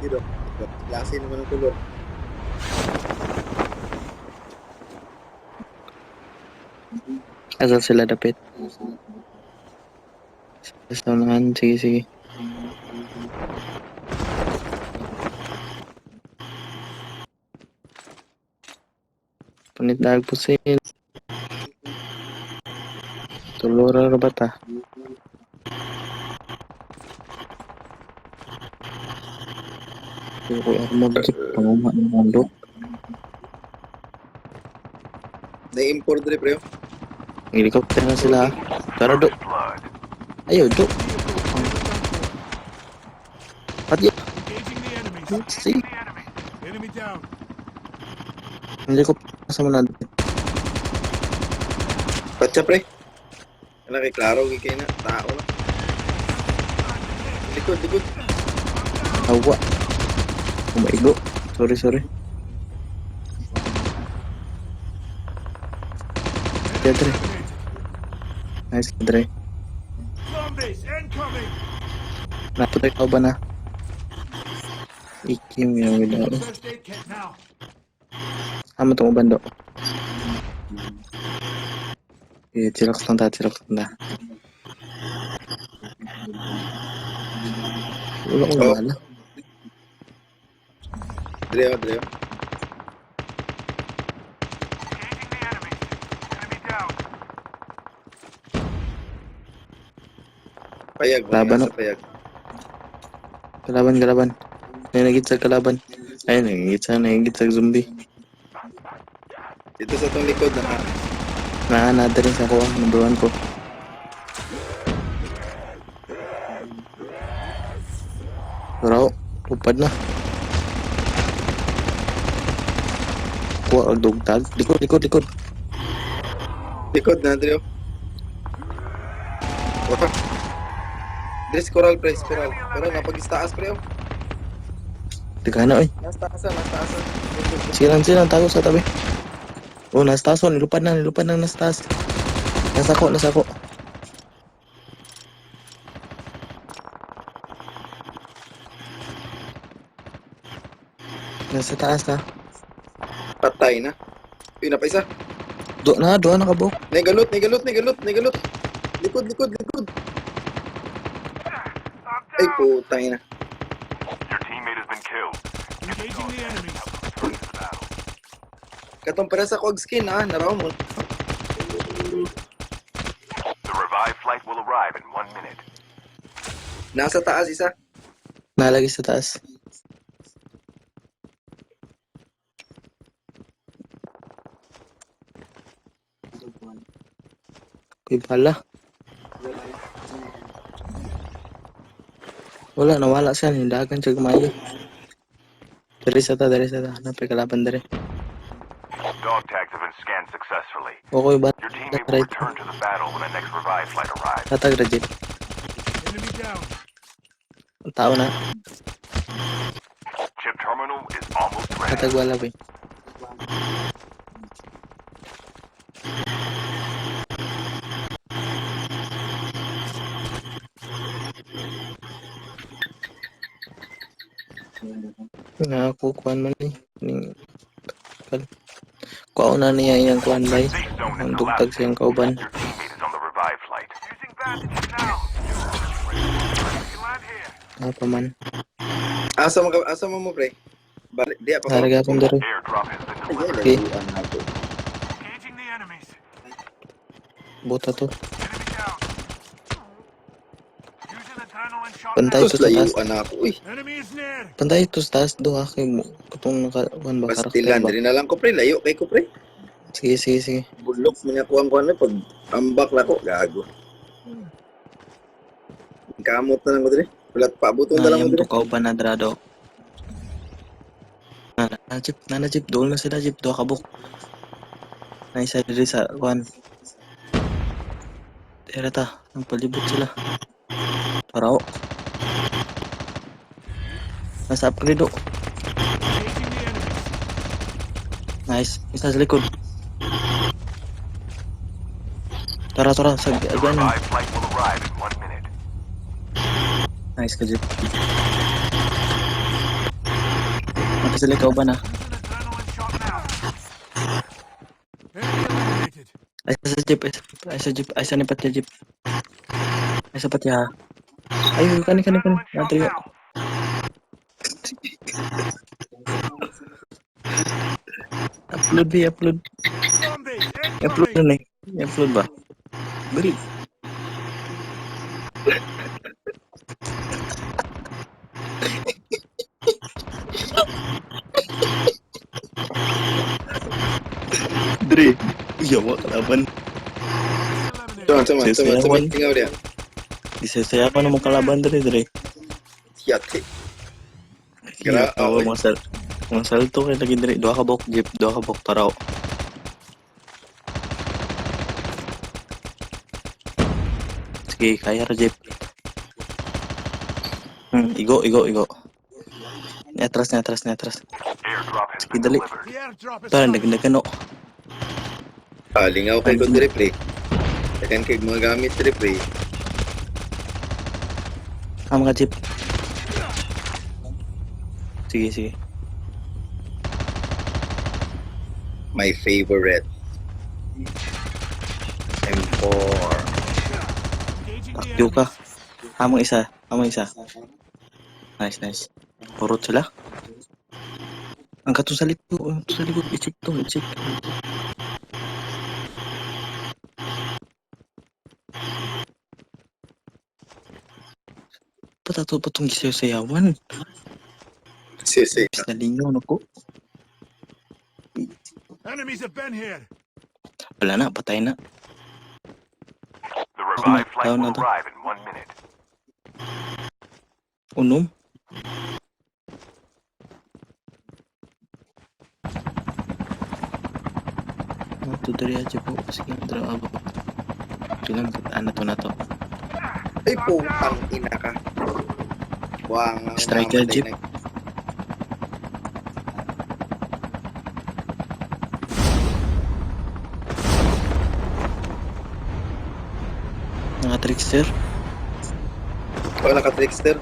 Zero. Klase naman ang kulor. Asan sila dapit? Sa unahan, sige, sige. Punit na agpusin. Tulura ra ba ta? Yung kuya mo, panguma ng mundo. Na-import rin, pre. Helicopter na sila. Tara, do. Ayaw, do. Pati. Engaging the enemy. See? Enemy down. Helicopter na sa mga. Patsa, pre. Ano kay Claro, kay na. Tao na. Likod, likod. Awa. Umaigo. Sorry, sorry. Dre. Nice, Dre. Zombies incoming. Napatay ka ba na? Ikim yung video. First aid kit now. Ama itong bando. Eh, chillax lang ta, chillax lang ta. Wala ko Oh. wala. Dreo, Dreo. Payag, Laban, sa no? payag. Kalaban, kalaban. Nanagit sa kalaban. Ay, nanagit sa zombie. Dito sa tong likod na ha. Naanada rin sa ko, number 1 ko. Pero, upad na. Kuha ang dugtag. Likod, likod, likod. Likod na, Dreo. Wah. Dress coral, pre, coral. Pero napag-istaas, pre. Tiga na, oy. Nastaasan, nastaasan. Silang, tago sa tabi. Oh, nasa taas, oh. Nilupad na nasa taas. Nasa ko. Nasa taas na. Patay na. Uy, napaisa. Doon na kabok. Negalot. Likod. Ay, putang ina. Your teammate has been killed. Engaging the enemy. Katong para sa kog skin, ha? Naraw mo. The revived flight will arrive in 1 minute. Nasa taas isa. Nalagi sa taas. Kuy pala. Wala, nawala siya. Hindagan siya gumayo. Dari sa ta. Napay kalaban dari. Dog tags have been scanned successfully. Okay ba? Your teammate will return to the battle when the next revived flight arrives. Tatag Rajit. Enemy down. Ang tao na. Chip terminal is almost ready. Tatag wala ba? Nakakukuhan man eh. Kuha na niya iyang kuhan ba eh. Safe zone Ang is dugtag collapsing. siyang kauban. Your teammate is on the revived flight. Using bandages now. You land here. Ano pa man. Asa mo, pre? Balik, di pa ko. Naraga akong dari. Airdrop has been delivered. Okay. Engaging the enemies. Bota to. Enemy down. Using adrenaline shot Pantay now. ito sa taas. Layuan ako. Uy, Enemy is near. Pantay ito sa taas. Doha kay mo. Kutong nakakuhan ba karakter pastilan. ba? Dili na lang ko, pre. Layo kay ko, pre. Sige. Bulok, kuhan pag ambak na ko. Gago. Kamot na lang ko, dire. Wala paabutong na lang Ayam mo, dire. to kauban na drado. Nana jeep. Doon na sila jeep. Doha kabuk. Naisa diri sa kuhan. Tira ta. Ang palibot sila. Parao. Nasa upgrade do. Engaging the enemies. Nice. Isa sa likod. Tara. Sa The again. revived flight will arrive in 1 minute. Nice ka jeep. Kasi ikaw ba na? Use an adrenaline shot now. Enemy eliminated. Ay sa jeep, ay sa jeep, ay sa nipat ya jeep. Ay sa pati ha. Ay, kani. Adrenaline shot Natriyo. now. Upload bi, upload. Zombie I-upload incoming. na eh. I-upload ba? Bali. Dre. Yawa kalaban. Eliminated. Sama, tinggal dia. Disesaya ko naman kalaban Dre. Yate. Kira Kira, ako oy. mga salto kay lagi Dre. Dua ka bok jeep, dua ka bok taraw. Sige, kaya ra jeep. Igo. Netras. Airdrop has Sige, been dali. delivered. The airdrop is Parang coming. nagkano. Lingaw kay ko dire pre. Tekan kay mga gamit dire pre. Mga jeep. Sige. My favorite. M4. Engaging the Takyo ka. enemies. Amang isa. Nice. Purot sila. Ang katong sa likod. I-check to. Patato pa itong sayawan. Sisi. Nalingaw na ko. Enemies have been here. Wala na, patay na. The revived flight down will na to. arrive in 1 minute. Unom. Ito dari aja po. Sige, draw ako. Ito lang, na to. Ay putang ina ka. Wang Striker namatay jeep. na. Mga trickster. Wala ka trickster.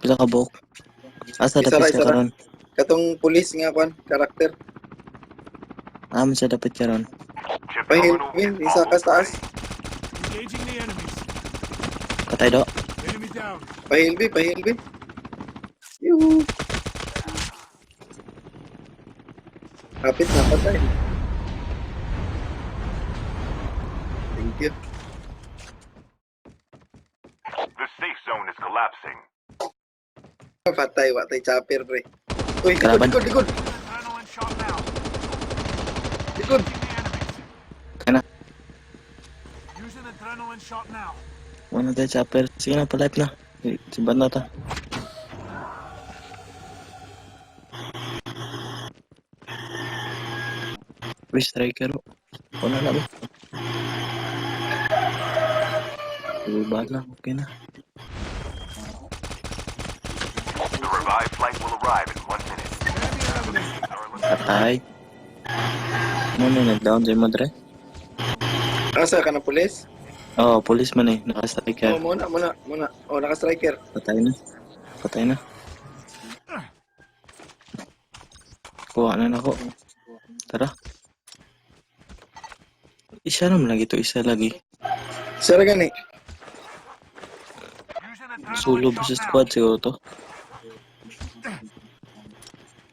Pila ka buhok. Asa Isa dapat ka ra. karon? Katong pulis nga kwan, karakter. Aman siya dapat ka ron. Chip Pahil, terminal is isa ka almost taas. ready. Engaging the enemies. Patay do. Enemy down. Pahilbi. Yuhu. Kapit na patay. Thank you. The safe zone is collapsing. Patay, watay chopper pre. Uy, Kalaban. likod. Adrenaline shot now. Likod. Engaging the enemies. Kaya na. Use an adrenaline shot now. Wala tayo chopper. Sige na, pa-life na. Sibat na ta. Uy, striker. Wala na ba? Bad lang, okay na. The revived flight will arrive in 1 minute. Enemy eliminated. Patay. Ano na, nag-down sa'yo mo, Dre? Asa ka na pulis? Oo, police man eh. Naka-striker. Oh, muna. Oh, naka-striker. Patay na. Kuha na ako. Tara. Isa naman lagi to, isa lagi. Sara gani. Use an adrenaline Solo shot versus now. squad siguro to.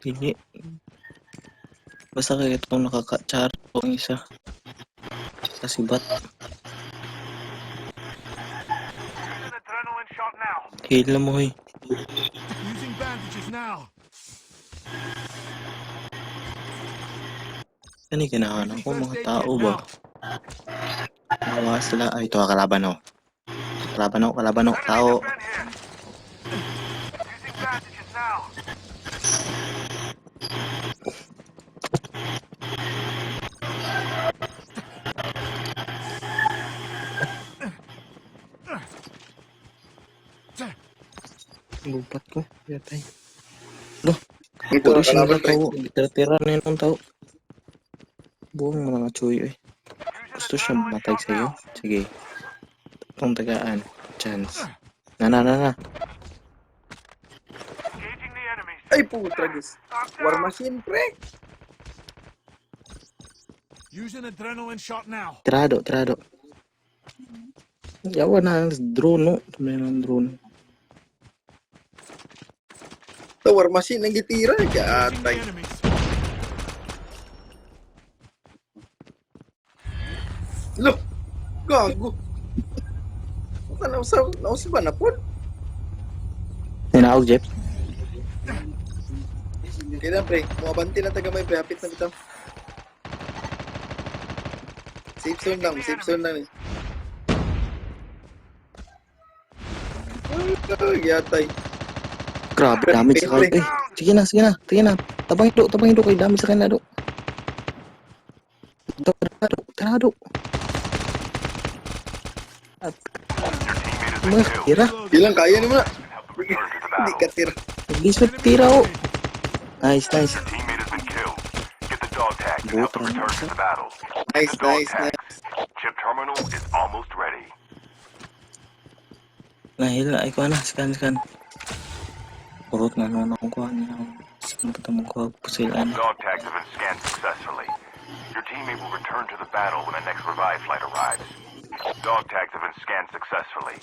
Hindi. Basta kaya itong nakaka-char ang isa. Kasibat. Use an adrenaline shot now. Heal na mo eh. Using bandages now. Ano kinahanap ko? Mga tao ba? Mga sila. Ay, ito kalaban o. Kalaban o. Enemies Tao. have been here. Using bandages now. Lupat ko. Yatay. Loh. Ito Puro siya kalaban pre. tao. Tira-tira na yun ang tao. Buong mga chuy eh. Gusto siya matag sa'yo? Sige. Itong tagaan. Chance. Na. Ay, putra, guys. War machine, pre. Use an adrenaline shot now. Tirado. Yawa na, drone, no? Tumay ng drone. Ito, war machine, ang gitira. Losing the Gatay. enemies. Lo, gago. Baka nausa ba na po? Ninaog, Jeff. Kailan, pre? Mukabanti na taga may pre. Hapit na bitaw. Safe zone lang eh. Ay, yatay. Grabe, damage sa kal. Eh, sige na. Tabang ito kay damage sa kanila, do. Tirado. At, Your teammate has been killed. tira. Ilang kaya naman na. Help them return to the Hindi battle. ka tira. Bisot, tira, oh. Nice. Your teammate has been killed. Get the dog tag and help them return to the battle. Get Nice. the dog tags. Chip terminal is almost ready. Nahila, ay ko na, scan. Purot na naman akong kuha niya. Saan pa tamang kuha po sila? Dog tags have been scanned successfully. Your teammate will return to the battle when the next revive flight arrives. Dog tags have been scanned successfully.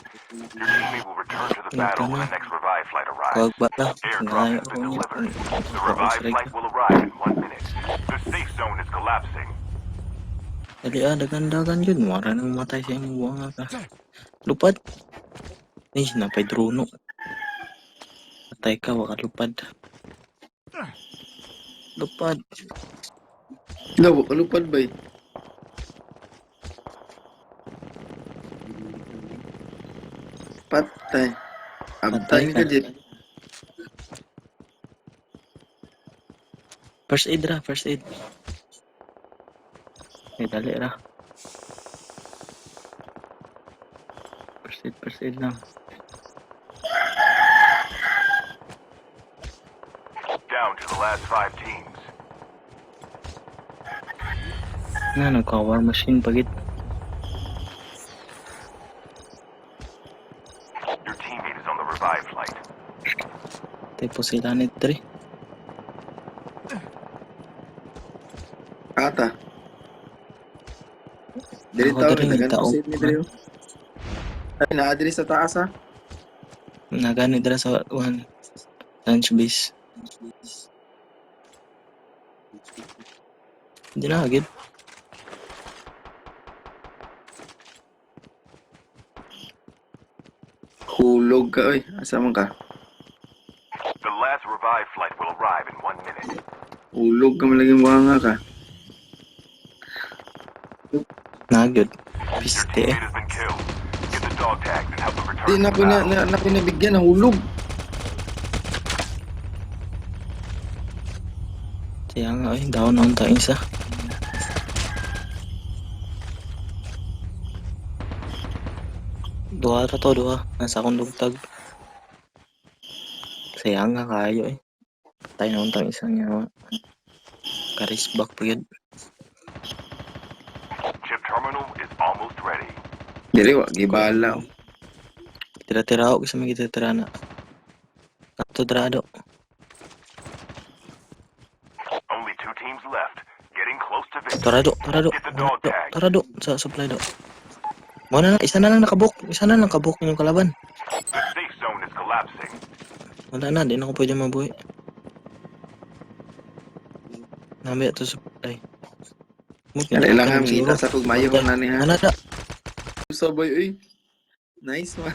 Your teammate will return to the battle when the next revive flight arrives. Kuha ba na? Airdrop Sinaya has ako been niya. delivered. The revive flight will arrive in 1 minute. The safe zone is collapsing. Dali dagan yun. Mara nang matay sa inyong buwanga ka. Lupad. Ay, napay drono. Patay ka, waka lupad. Lupad. Lawa, kalupad ba eh? Patay. Abtay ka, Jet. First aid. Ay, dali ra. First aid lang. Down to the last 5 teams. Nagka-war machine pagit. Your teammate is on the revive flight. Tay po sila ni 3. Ata. Dili Ako tao, diri, nagdagan tao. ko sa inyo diri. Ay, naadiri sa taas ha. Nagani dira sa lunch base. Hindi na agad. Hulog ka, oy. Asa man ka? The last revive flight will arrive in 1 minute. Hulog ka malaging buhanga ka. Nagad. Your Piste teammate has been killed. Get the dog tags and help them return Di to na the ko na, battle. na ko nabigyan ng hulog. Kaya nga ay down on tayo isa. Duha. Nasa akong lugtag. Sayang nga kayo eh. Patay na untang isa niya. Karis back pa yun. Chip terminal is almost ready. Dili, wag gibala. Tira-tira ako kasi may tira na. Kato drado. Only 2 teams left. Getting close to victory. Tarado. Get the dog tag. Tarado. Sa supply do. Isa na lang nakabok yung kalaban. The safe zone is collapsing. Wala na, di na ako pwede mabuhay. Namaya to supply. Kailangan kita sa pagmayo na niya. Ano na? Sabay, uy. Nice one.